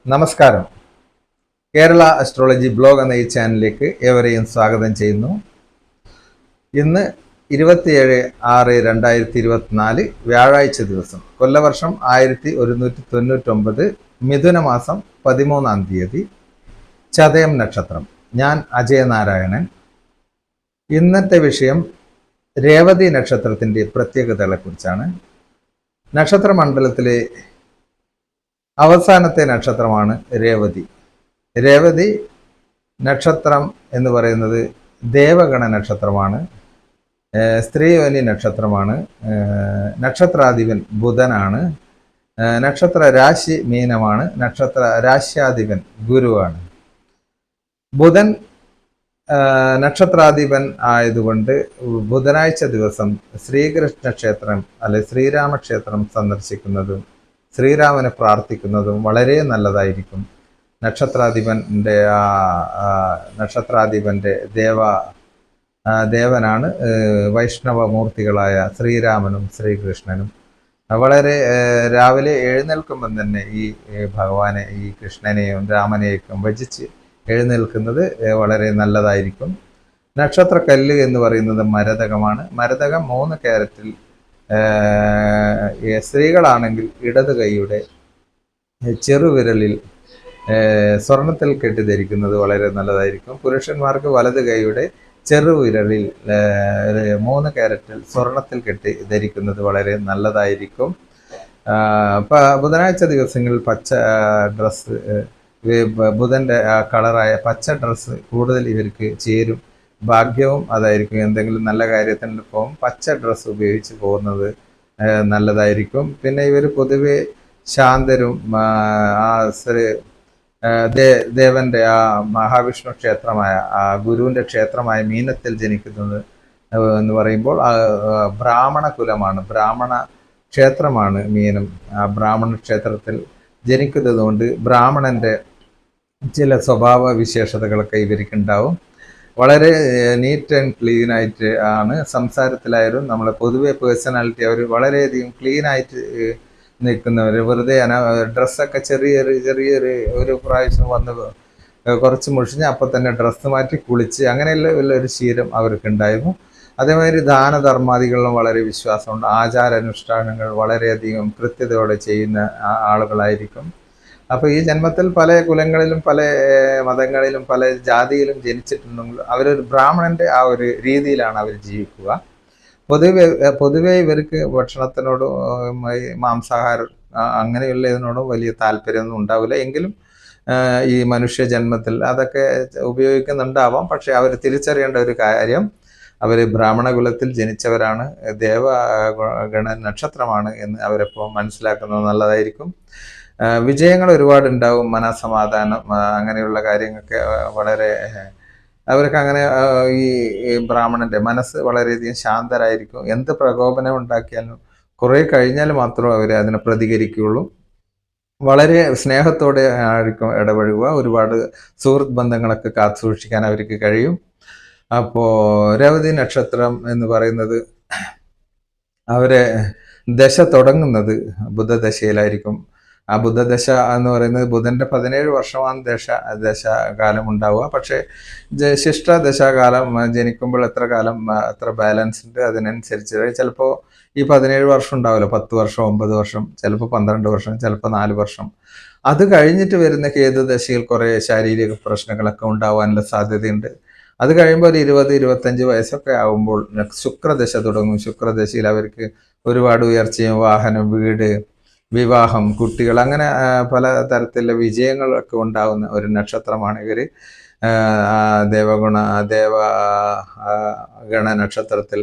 നമസ്കാരം. Kerala astrology blog എന്ന ഈ ചാനലിലേക്ക് ഏവരെയും സ്വാഗതം ചെയ്യുന്നു. ഇന്ന് 27/6/2024 വ്യാഴാഴ്ച ദിവസം, കൊല്ലവർഷം 1199, മിഥുന മാസം 13-ാം തീയതി, ചതയം നക്ഷത്രം. ഞാൻ അജയനാരായണൻ. ഇന്നത്തെ വിഷയം രേവതി നക്ഷത്രത്തിൻ്റെ പ്രത്യേകതകളെക്കുറിച്ചാണ്. നക്ഷത്രമണ്ഡലത്തിലെ അവസാനത്തെ നക്ഷത്രമാണ് രേവതി. രേവതി നക്ഷത്രം എന്ന് പറയുന്നത് ദേവഗണ നക്ഷത്രമാണ്, സ്ത്രീയോനി നക്ഷത്രമാണ്. നക്ഷത്രാധിപൻ ബുധനാണ്. നക്ഷത്ര രാശി മീനമാണ്. നക്ഷത്ര രാശ്യാധിപൻ ഗുരുവാണ്. ബുധൻ നക്ഷത്രാധിപൻ ആയതുകൊണ്ട് ബുധനാഴ്ച ദിവസം ശ്രീകൃഷ്ണ ക്ഷേത്രം അല്ലെ ശ്രീരാമക്ഷേത്രം സന്ദർശിക്കുന്നതും ശ്രീരാമനെ പ്രാർത്ഥിക്കുന്നതും വളരെ നല്ലതായിരിക്കും. നക്ഷത്രാധിപന്റെ ദേവനാണ് വൈഷ്ണവ മൂർത്തികളായ ശ്രീരാമനും ശ്രീകൃഷ്ണനും. വളരെ രാവിലെ എഴുന്നേൽക്കുമ്പം തന്നെ ഈ ഭഗവാനെ, ഈ കൃഷ്ണനെയും രാമനെയൊക്കെ ഭജിച്ച് എഴുന്നേൽക്കുന്നത് വളരെ നല്ലതായിരിക്കും. നക്ഷത്രക്കല്ല് എന്ന് പറയുന്നത് മരതകമാണ്. മരതകം 3 ക്യാരറ്റിൽ, സ്ത്രീകളാണെങ്കിൽ ഇടത് കൈയുടെ ചെറുവിരലിൽ സ്വർണത്തിൽ കെട്ടി ധരിക്കുന്നത് വളരെ നല്ലതായിരിക്കും. പുരുഷന്മാർക്ക് വലത് കൈയുടെ ചെറുവിരലിൽ 3 ക്യാരറ്റിൽ സ്വർണത്തിൽ കെട്ടി ധരിക്കുന്നത് വളരെ നല്ലതായിരിക്കും. ബുധനാഴ്ച ദിവസങ്ങളിൽ പച്ച ഡ്രസ്സ്, ബുധൻ്റെ കളറായ പച്ച ഡ്രസ്സ് കൂടുതൽ ഇവർക്ക് ചേരും. ഭാഗ്യവും അതായിരിക്കും. എന്തെങ്കിലും നല്ല കാര്യത്തിന് പോകും പച്ച ഡ്രസ്സ് ഉപയോഗിച്ച് പോകുന്നത് നല്ലതായിരിക്കും. പിന്നെ ഇവർ പൊതുവെ ശാന്തരും, ദേവന്റെ മഹാവിഷ്ണു ക്ഷേത്രമായ ഗുരുവിൻ്റെ ക്ഷേത്രമായ മീനത്തിൽ ജനിക്കുന്നത് എന്ന് പറയുമ്പോൾ ബ്രാഹ്മണ കുലമാണ്, ബ്രാഹ്മണ ക്ഷേത്രമാണ് മീനം. ബ്രാഹ്മണ ക്ഷേത്രത്തിൽ ജനിക്കുന്നത് കൊണ്ട് ബ്രാഹ്മണന്റെ ചില സ്വഭാവ വിശേഷതകളൊക്കെ ഇവർക്കുണ്ടാവും. വളരെ നീറ്റ് ആൻഡ് ക്ലീൻ ആയിട്ട് ആണ് സംസാരത്തിലായാലും നമ്മളെ പൊതുവെ പേഴ്സണാലിറ്റി അവർ വളരെയധികം ക്ലീൻ ആയിട്ട് നിൽക്കുന്നവർ. വെറുതെ ഡ്രസ്സൊക്കെ ചെറിയൊരു ഒരു പ്രാവശ്യം വന്ന് കുറച്ച് മുഷിഞ്ഞ് അപ്പം തന്നെ ഡ്രസ്സ് മാറ്റി കുളിച്ച് അങ്ങനെയുള്ള ഒരു ശീലം അവർക്കുണ്ടായിരുന്നു. അതേമാതിരി ദാനധർമാദികളിലും വളരെ വിശ്വാസമുണ്ട്. ആചാരാനുഷ്ഠാനങ്ങൾ വളരെയധികം കൃത്യതയോടെ ചെയ്യുന്ന ആളുകളായിരിക്കും. അപ്പോൾ ഈ ജന്മത്തിൽ പല കുലങ്ങളിലും പല മതങ്ങളിലും പല ജാതിയിലും ജനിച്ചിട്ടുണ്ടെങ്കിൽ അവരൊരു ബ്രാഹ്മണന്റെ ആ ഒരു രീതിയിലാണ് അവർ ജീവിക്കുക. പൊതുവെ ഇവർക്ക് ഭക്ഷണത്തിനോടും മാംസാഹാരം അങ്ങനെയുള്ള ഇതിനോടും വലിയ താല്പര്യമൊന്നും ഉണ്ടാവില്ല. എങ്കിലും ഈ മനുഷ്യ ജന്മത്തിൽ അതൊക്കെ ഉപയോഗിക്കുന്നുണ്ടാവാം. പക്ഷെ അവർ തിരിച്ചറിയേണ്ട ഒരു കാര്യം, അവർ ബ്രാഹ്മണ കുലത്തിൽ ജനിച്ചവരാണ്, ദേവഗണ നക്ഷത്രമാണ് എന്ന് അവരെപ്പോൾ മനസ്സിലാക്കുന്നത് നല്ലതായിരിക്കും. വിജയങ്ങൾ ഒരുപാടുണ്ടാവും. മനസമാധാനം അങ്ങനെയുള്ള കാര്യങ്ങളൊക്കെ വളരെ അവർക്ക് അങ്ങനെ ഈ ബ്രാഹ്മണന്റെ മനസ്സ് വളരെയധികം ശാന്തരായിരിക്കും. എന്ത് പ്രകോപനം ഉണ്ടാക്കിയാലും കുറെ കഴിഞ്ഞാൽ മാത്രമേ അവർ അതിനെ പ്രതികരിക്കുകയുള്ളൂ. വളരെ സ്നേഹത്തോടെ ആയിരിക്കും ഇടപഴകുക. ഒരുപാട് സുഹൃത്ത് ബന്ധങ്ങളൊക്കെ കാത്തു സൂക്ഷിക്കാൻ അവർക്ക് കഴിയും. അപ്പോൾ രേവതി നക്ഷത്രം എന്ന് പറയുന്നത് അവരെ ദശ തുടങ്ങുന്നത് ബുധദശയിലായിരിക്കും. ആ ബുധദശ എന്ന് പറയുന്നത് ബുധന്റെ 17 വർഷമാണ് ദശകാലം ഉണ്ടാവുക. പക്ഷേ ശിഷ്ട ദശാകാലം ജനിക്കുമ്പോൾ എത്ര കാലം എത്ര ബാലൻസ് ഉണ്ട് അതിനനുസരിച്ച് ചിലപ്പോൾ ഈ 17 വർഷം ഉണ്ടാവില്ല, 10 വർഷം, 9 വർഷം, ചിലപ്പോൾ 12 വർഷം, ചിലപ്പോൾ 4 വർഷം. അത് കഴിഞ്ഞിട്ട് വരുന്ന കേതുദശയിൽ കുറേ ശാരീരിക പ്രശ്നങ്ങളൊക്കെ ഉണ്ടാവാനുള്ള സാധ്യതയുണ്ട്. അത് കഴിയുമ്പോൾ ഒരു 20-25 വയസ്സൊക്കെ ആകുമ്പോൾ ശുക്രദശ തുടങ്ങും. ശുക്രദശയിൽ അവർക്ക് ഒരുപാട് ഉയർച്ചയും വാഹനം, വീട്, വിവാഹം, കുട്ടികൾ, അങ്ങനെ പല തരത്തിലുള്ള വിജയങ്ങളൊക്കെ ഉണ്ടാകുന്ന ഒരു നക്ഷത്രമാണ് ഇവർ. ദേവഗണ നക്ഷത്രത്തിൽ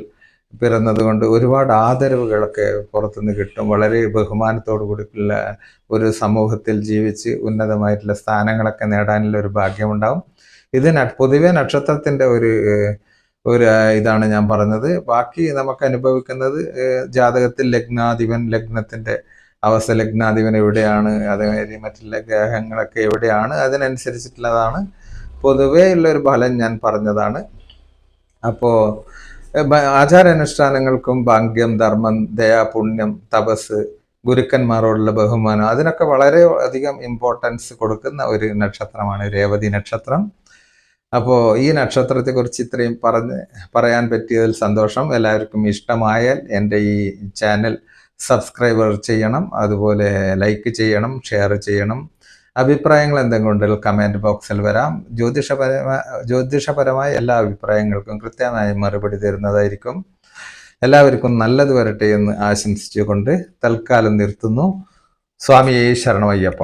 പിറന്നതുകൊണ്ട് ഒരുപാട് ആദരവുകളൊക്കെ പുറത്തുനിന്ന് കിട്ടും. വളരെ ബഹുമാനത്തോടു കൂടിയുള്ള ഒരു സമൂഹത്തിൽ ജീവിച്ച് ഉന്നതമായിട്ടുള്ള സ്ഥാനങ്ങളൊക്കെ നേടാനുള്ള ഒരു ഭാഗ്യമുണ്ടാവും. ഇത് പൊതുവെ നക്ഷത്രത്തിൻ്റെ ഒരു ഇതാണ് ഞാൻ പറഞ്ഞത്. ബാക്കി നമുക്ക് അനുഭവിക്കുന്നത് ജാതകത്തിൽ ലഗ്നത്തിൻ്റെ അവസ്ഥ, ലഗ്നാധിപൻ എവിടെയാണ്, അതേമാതിരി മറ്റുള്ള ഗ്രഹങ്ങളൊക്കെ എവിടെയാണ്, അതിനനുസരിച്ചിട്ടുള്ളതാണ്. പൊതുവേ ഉള്ളൊരു ഫലം ഞാൻ പറഞ്ഞതാണ്. അപ്പോൾ ആചാരാനുഷ്ഠാനങ്ങൾക്കും ഭാഗ്യം, ധർമ്മം, ദയ, പുണ്യം, തപസ്, ഗുരുക്കന്മാരോടുള്ള ബഹുമാനം, അതിനൊക്കെ വളരെ അധികം ഇമ്പോർട്ടൻസ് കൊടുക്കുന്ന ഒരു നക്ഷത്രമാണ് രേവതി നക്ഷത്രം. അപ്പോൾ ഈ നക്ഷത്രത്തെക്കുറിച്ച് ഇത്രയും പറയാൻ പറ്റിയതിൽ സന്തോഷം. എല്ലാവർക്കും ഇഷ്ടമായാൽ എൻ്റെ ഈ ചാനൽ സബ്സ്ക്രൈബർ ചെയ്യണം, അതുപോലെ ലൈക്ക് ചെയ്യണം, ഷെയർ ചെയ്യണം. അഭിപ്രായങ്ങൾ എന്തെങ്കിലും ഉണ്ടെങ്കിൽ കമൻറ്റ് ബോക്സിൽ വരാം. ജ്യോതിഷപരമായ എല്ലാ അഭിപ്രായങ്ങൾക്കും കൃത്യമായി മറുപടി തരുന്നതായിരിക്കും. എല്ലാവർക്കും നല്ലത് വരട്ടെ എന്ന് ആശംസിച്ചുകൊണ്ട് തൽക്കാലം നിർത്തുന്നു. സ്വാമിയേ ശരണമയ്യപ്പ.